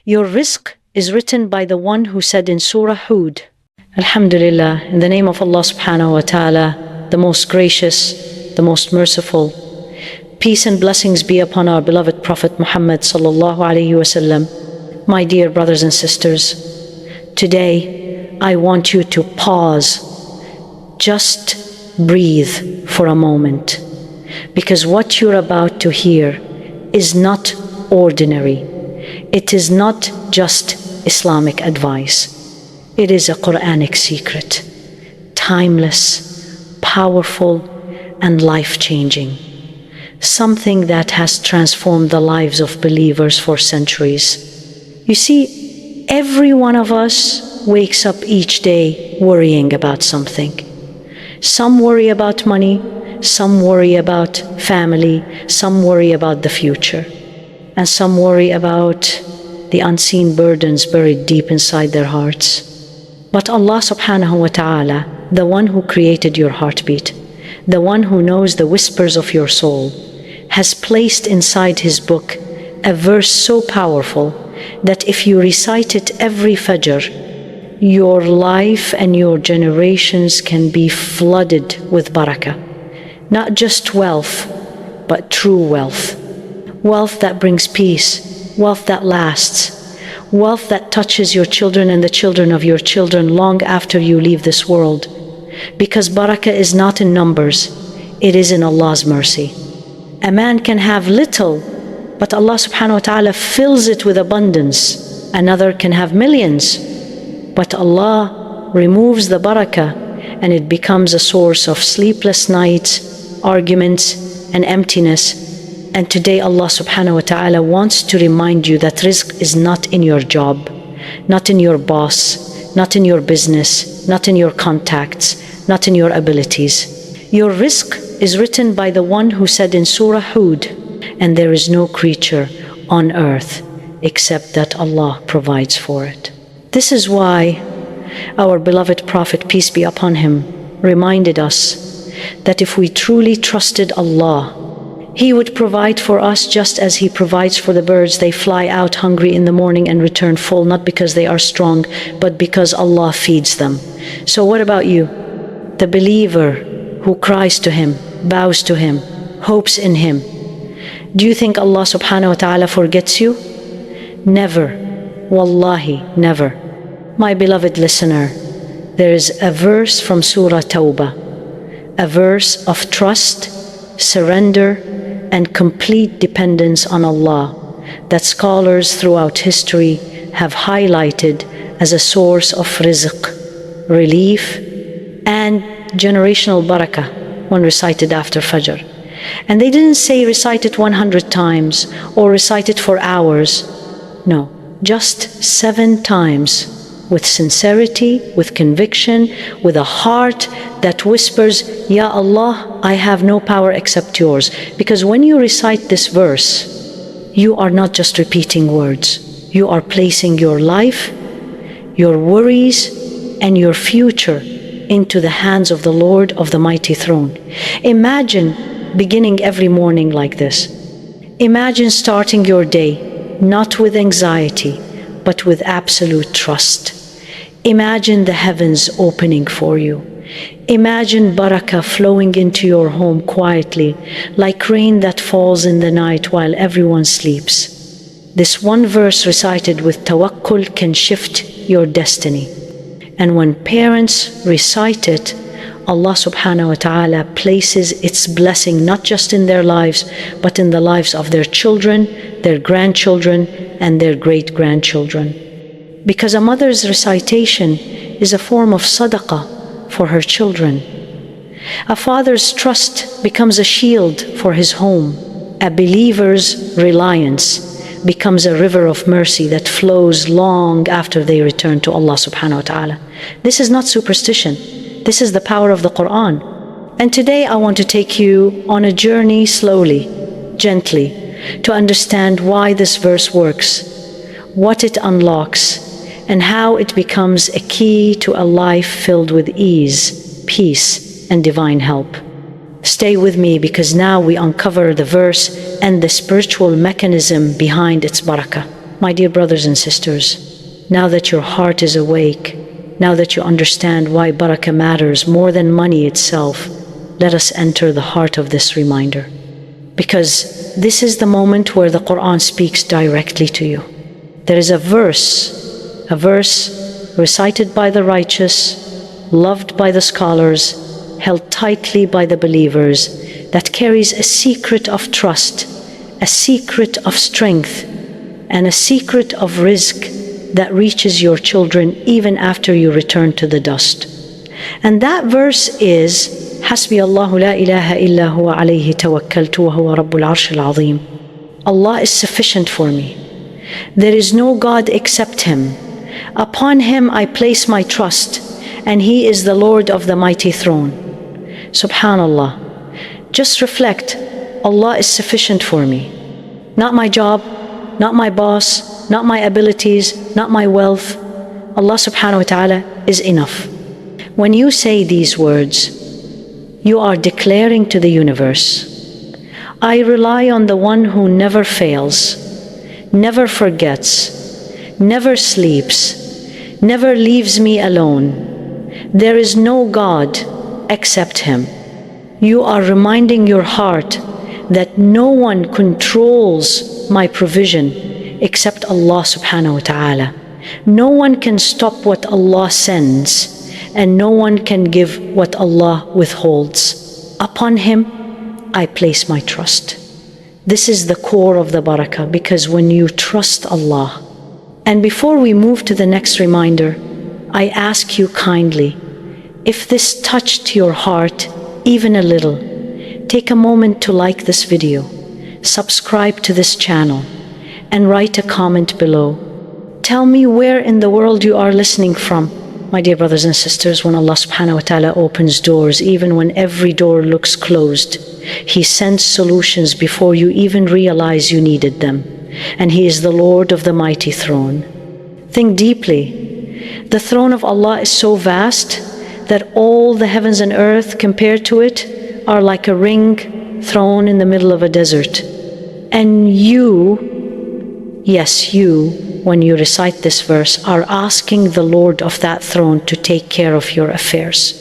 Your rizq is written by the one who said in Surah Hud, Alhamdulillah, in the name of Allah subhanahu wa ta'ala, the most gracious, the most merciful. Peace and blessings be upon our beloved Prophet Muhammad sallallahu alayhi wasallam. My dear brothers and sisters, today I want you to pause, just breathe for a moment, because what you're about to hear is not ordinary. It is not just Islamic advice. It is a Quranic secret, timeless, powerful, and life-changing. Something that has transformed the lives of believers for centuries. You see, every one of us wakes up each day worrying about something. Some worry about money, some worry about family, some worry about the future, and some worry about the unseen burdens buried deep inside their hearts. But Allah subhanahu wa ta'ala, the one who created your heartbeat, the one who knows the whispers of your soul, has placed inside His book a verse so powerful that if you recite it every Fajr, your life and your generations can be flooded with barakah. Not just wealth, but true wealth. Wealth that brings peace, wealth that lasts, wealth that touches your children and the children of your children long after you leave this world. Because barakah is not in numbers, it is in Allah's mercy. A man can have little, but Allah subhanahu wa ta'ala fills it with abundance. Another can have millions, but Allah removes the barakah and it becomes a source of sleepless nights, arguments, and emptiness. And today Allah subhanahu wa ta'ala wants to remind you that rizq is not in your job, not in your boss, not in your business, not in your contacts, not in your abilities. Your rizq is written by the one who said in Surah Hud, and there is no creature on earth except that Allah provides for it. This is why our beloved Prophet, peace be upon him, reminded us that if we truly trusted Allah, He would provide for us just as He provides for the birds. They fly out hungry in the morning and return full, not because they are strong, but because Allah feeds them. So what about you? The believer who cries to Him, bows to Him, hopes in Him. Do you think Allah subhanahu wa ta'ala forgets you? Never. Wallahi, never. My beloved listener, there is a verse from Surah Tawbah, a verse of trust, surrender, and complete dependence on Allah that scholars throughout history have highlighted as a source of rizq, relief, and generational barakah when recited after Fajr. And they didn't say recite it 100 times or recite it for hours. No, just 7 times with sincerity, with conviction, with a heart that whispers, Ya Allah, I have no power except yours. Because when you recite this verse, you are not just repeating words. You are placing your life, your worries, and your future into the hands of the Lord of the mighty throne. Imagine beginning every morning like this. Imagine starting your day not with anxiety, but with absolute trust. Imagine the heavens opening for you. Imagine barakah flowing into your home quietly, like rain that falls in the night while everyone sleeps. This one verse recited with tawakkul can shift your destiny. And when parents recite it, Allah subhanahu wa ta'ala places its blessing not just in their lives, but in the lives of their children, their grandchildren, and their great-grandchildren. Because a mother's recitation is a form of sadaqah for her children. A father's trust becomes a shield for his home. A believer's reliance becomes a river of mercy that flows long after they return to Allah subhanahu wa ta'ala. This is not superstition. This is the power of the Quran. And today I want to take you on a journey slowly, gently, to understand why this verse works, what it unlocks, and how it becomes a key to a life filled with ease, peace, and divine help. Stay with me, because now we uncover the verse and the spiritual mechanism behind its barakah. My dear brothers and sisters, now that your heart is awake, now that you understand why barakah matters more than money itself, let us enter the heart of this reminder. Because this is the moment where the Quran speaks directly to you. There is a verse recited by the righteous, loved by the scholars, held tightly by the believers, that carries a secret of trust, a secret of strength, and a secret of rizq that reaches your children even after you return to the dust. And that verse is حسبي الله لا إله إلا هو عليه توكلت وهو رب العرش العظيم. Allah is sufficient for me. There is no God except Him. Upon Him I place my trust, and He is the Lord of the mighty throne. Subhanallah. Just reflect, Allah is sufficient for me. Not my job, not my boss, not my abilities, not my wealth. Allah subhanahu wa ta'ala is enough. When you say these words, you are declaring to the universe, I rely on the one who never fails, never forgets, never sleeps, never leaves me alone. There is no God except Him. You are reminding your heart that no one controls my provision except Allah subhanahu wa ta'ala. No one can stop what Allah sends, and no one can give what Allah withholds. Upon Him, I place my trust. This is the core of the barakah, because when you trust Allah. And before we move to the next reminder, I ask you kindly, if this touched your heart even a little, take a moment to like this video, subscribe to this channel, and write a comment below. Tell me where in the world you are listening from. My dear brothers and sisters, when Allah subhanahu wa ta'ala opens doors, even when every door looks closed, He sends solutions before you even realize you needed them. And He is the Lord of the mighty throne. Think deeply. The throne of Allah is so vast that all the heavens and earth compared to it are like a ring thrown in the middle of a desert. And you, yes, you, when you recite this verse, are asking the Lord of that throne to take care of your affairs.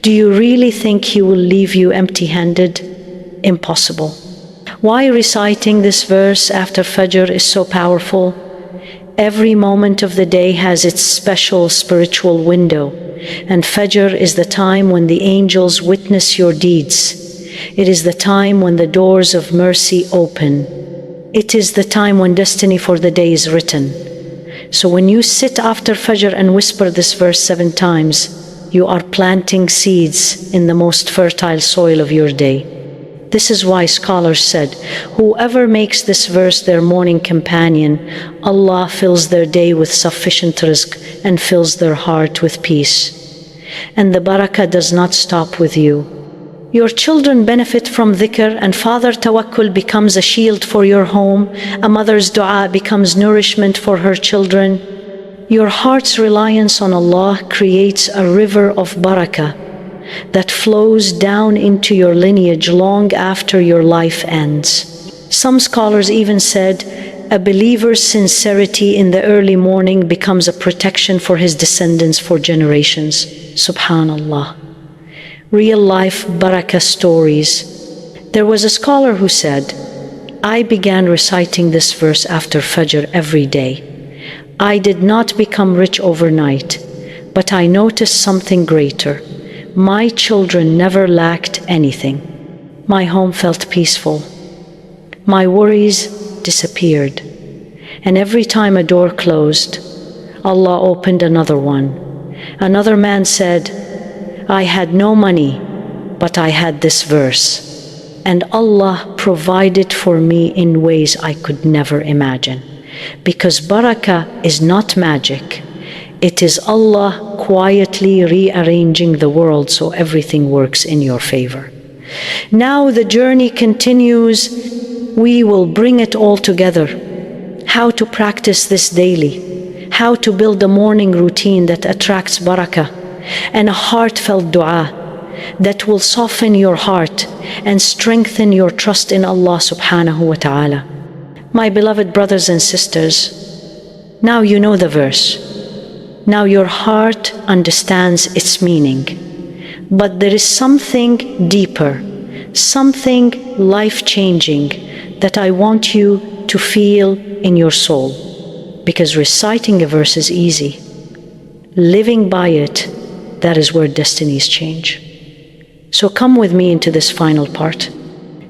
Do you really think He will leave you empty-handed? Impossible. Why reciting this verse after Fajr is so powerful? Every moment of the day has its special spiritual window, and Fajr is the time when the angels witness your deeds. It is the time when the doors of mercy open. It is the time when destiny for the day is written. So when you sit after Fajr and whisper this verse 7 times, you are planting seeds in the most fertile soil of your day. This is why scholars said, whoever makes this verse their morning companion, Allah fills their day with sufficient rizq and fills their heart with peace. And the barakah does not stop with you. Your children benefit from dhikr, and Father Tawakkul becomes a shield for your home. A mother's dua becomes nourishment for her children. Your heart's reliance on Allah creates a river of barakah that flows down into your lineage long after your life ends. Some scholars even said, a believer's sincerity in the early morning becomes a protection for his descendants for generations. Subhanallah. Real life barakah stories. There was a scholar who said, I began reciting this verse after Fajr every day. I did not become rich overnight, but I noticed something greater. My children never lacked anything. My home felt peaceful. My worries disappeared. And every time a door closed, Allah opened another one. Another man said, I had no money, but I had this verse. And Allah provided for me in ways I could never imagine. Because barakah is not magic. It is Allah quietly rearranging the world so everything works in your favor. Now the journey continues. We will bring it all together. How to practice this daily. How to build a morning routine that attracts barakah, and a heartfelt dua that will soften your heart and strengthen your trust in Allah subhanahu wa ta'ala. My beloved brothers and sisters, now you know the verse. Now your heart understands its meaning. But there is something deeper, something life-changing that I want you to feel in your soul. Because reciting a verse is easy. Living by it, that is where destinies change. So come with me into this final part.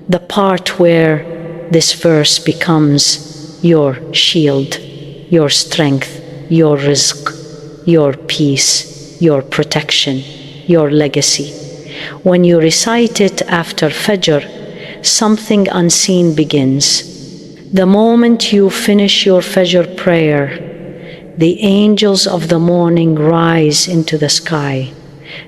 The part where this verse becomes your shield, your strength, your rizq, your peace, your protection, your legacy. When you recite it after Fajr, something unseen begins. The moment you finish your Fajr prayer, the angels of the morning rise into the sky.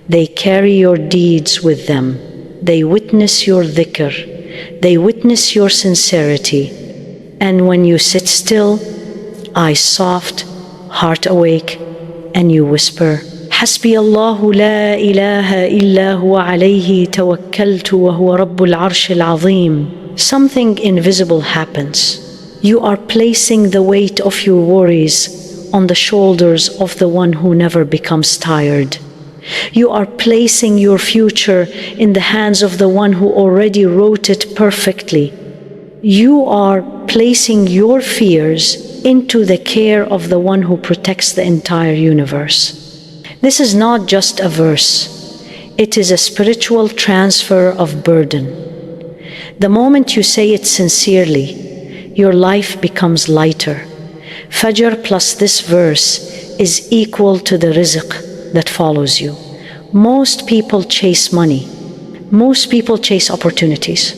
They carry your deeds with them. They witness your dhikr. They witness your sincerity. And when you sit still, eyes soft, heart awake, and you whisper, حسبي الله لا إله إلا هو عليه توكلت وهو رب العرش العظيم. Something invisible happens. You are placing the weight of your worries on the shoulders of the one who never becomes tired. You are placing your future in the hands of the one who already wrote it perfectly. You are placing your fears into the care of the one who protects the entire universe. This is not just a verse. It is a spiritual transfer of burden. The moment you say it sincerely, your life becomes lighter. Fajr plus this verse is equal to the rizq that follows you. Most people chase money. Most people chase opportunities.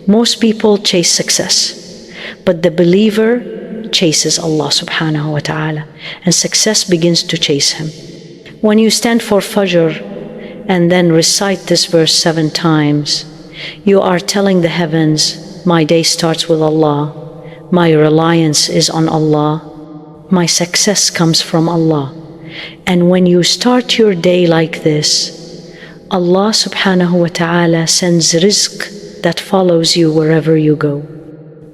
Most people chase success. But the believer chases Allah subhanahu wa ta'ala, and success begins to chase him. When you stand for Fajr and then recite this verse 7 times, you are telling the heavens, my day starts with Allah, my reliance is on Allah, my success comes from Allah. And when you start your day like this, Allah subhanahu wa ta'ala sends rizq that follows you wherever you go.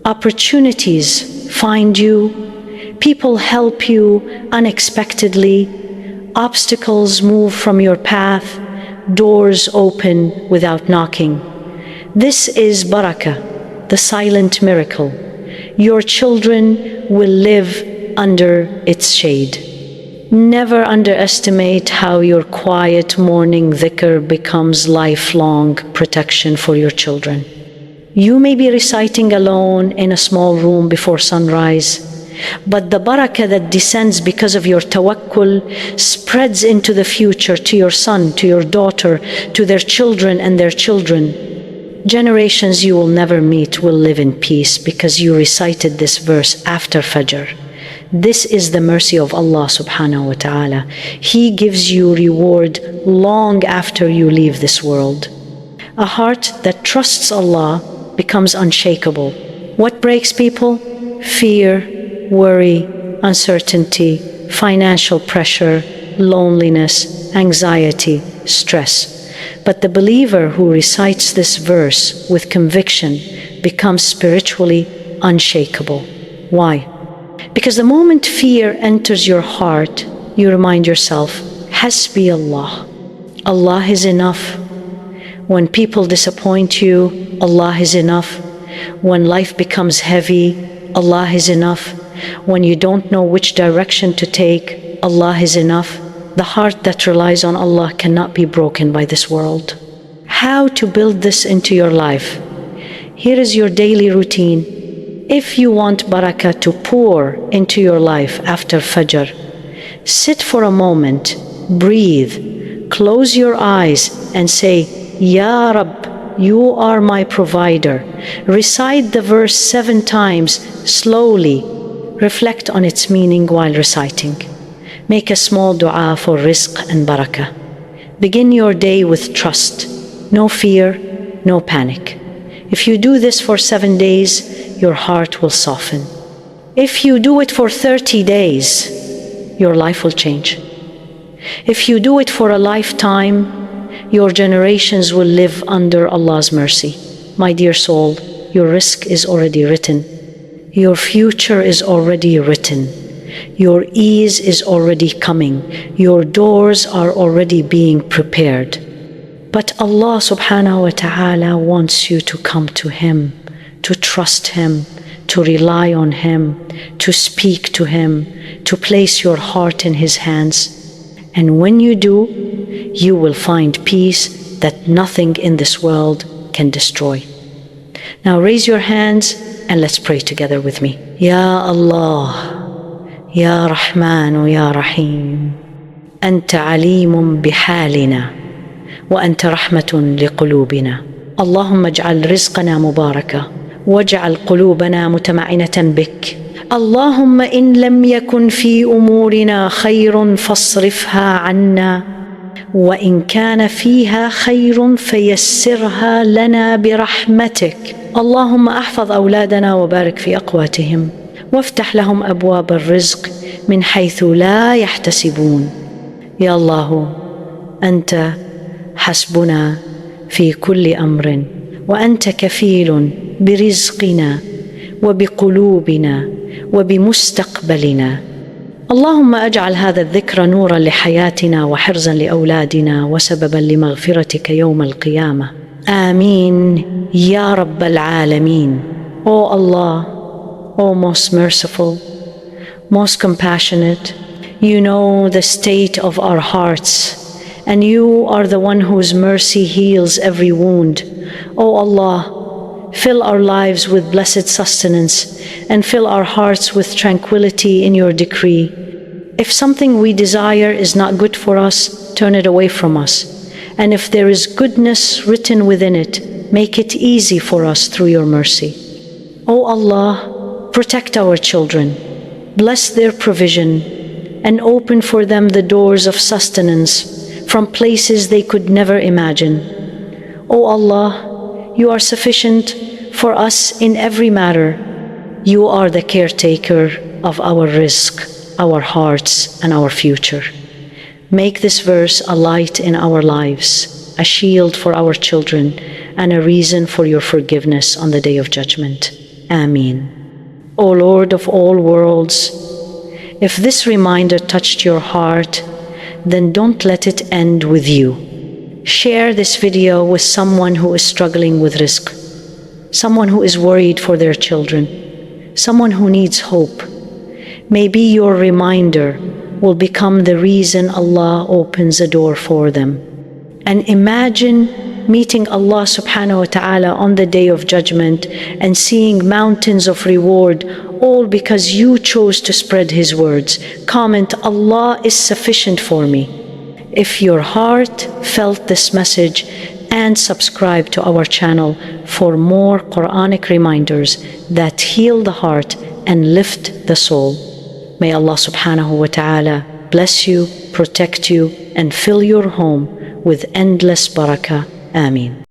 Opportunities find you, people help you unexpectedly, obstacles move from your path, doors open without knocking. This is Barakah, the silent miracle. Your children will live under its shade. Never underestimate how your quiet morning dhikr becomes lifelong protection for your children. You may be reciting alone in a small room before sunrise, but the barakah that descends because of your tawakkul spreads into the future to your son, to your daughter, to their children and their children. Generations you will never meet will live in peace because you recited this verse after Fajr. This is the mercy of Allah subhanahu wa ta'ala. He gives you reward long after you leave this world. A heart that trusts Allah becomes unshakable. What breaks people? Fear, worry, uncertainty, financial pressure, loneliness, anxiety, stress. But the believer who recites this verse with conviction becomes spiritually unshakable. Why? Because the moment fear enters your heart, you remind yourself, Hasbi Allah. Allah is enough. When people disappoint you, Allah is enough. When life becomes heavy, Allah is enough. When you don't know which direction to take, Allah is enough. The heart that relies on Allah cannot be broken by this world. How to build this into your life? Here is your daily routine. If you want barakah to pour into your life after Fajr, sit for a moment, breathe, close your eyes and say, Ya Rabb, you are my provider. Recite the verse 7 times slowly. Reflect on its meaning while reciting. Make a small dua for rizq and barakah. Begin your day with trust. No fear, no panic. If you do this for 7 days, your heart will soften. If you do it for 30 days, your life will change. If you do it for a lifetime, your generations will live under Allah's mercy. My dear soul, your rizq is already written. Your future is already written. Your ease is already coming. Your doors are already being prepared. But Allah subhanahu wa ta'ala wants you to come to Him, to trust Him, to rely on Him, to speak to Him, to place your heart in His hands. And when you do, you will find peace that nothing in this world can destroy. Now raise your hands and let's pray together with me. Ya Allah, Ya Rahman, Ya Rahim, Anta alimun bihalina, وأنت رحمة لقلوبنا. اللهم اجعل رزقنا مباركا واجعل قلوبنا متمعنة بك. اللهم إن لم يكن في أمورنا خير فاصرفها عنا، وإن كان فيها خير فيسرها لنا برحمتك. اللهم احفظ أولادنا وبارك في أقواتهم وافتح لهم أبواب الرزق من حيث لا يحتسبون. يا الله، أنت حسبنا في كل أمر، وأنت كفيل برزقنا وبقلوبنا وبمستقبلنا. اللهم اجعل هذا الذكر نورا لحياتنا وحرزا لأولادنا وسببا لمغفرتك يوم القيامة. آمين يا رب العالمين. O Allah, O most merciful, most compassionate, you know the state of our hearts, and you are the one whose mercy heals every wound. O Allah, fill our lives with blessed sustenance and fill our hearts with tranquility in your decree. If something we desire is not good for us, turn it away from us. And if there is goodness written within it, make it easy for us through your mercy. O Allah, protect our children, bless their provision, and open for them the doors of sustenance from places they could never imagine. O Allah, you are sufficient for us in every matter. You are the caretaker of our rizq, our hearts, and our future. Make this verse a light in our lives, a shield for our children, and a reason for your forgiveness on the day of judgment. Ameen. O Lord of all worlds, if this reminder touched your heart, then don't let it end with you. Share this video with someone who is struggling with rizq, someone who is worried for their children, someone who needs hope. Maybe your reminder will become the reason Allah opens a door for them. And imagine meeting Allah subhanahu wa ta'ala on the day of judgment and seeing mountains of reward, all because you chose to spread His words. Comment, Allah is sufficient for me, if your heart felt this message, and subscribe to our channel for more Quranic reminders that heal the heart and lift the soul. May Allah subhanahu wa ta'ala bless you, protect you, and fill your home with endless barakah. Ameen.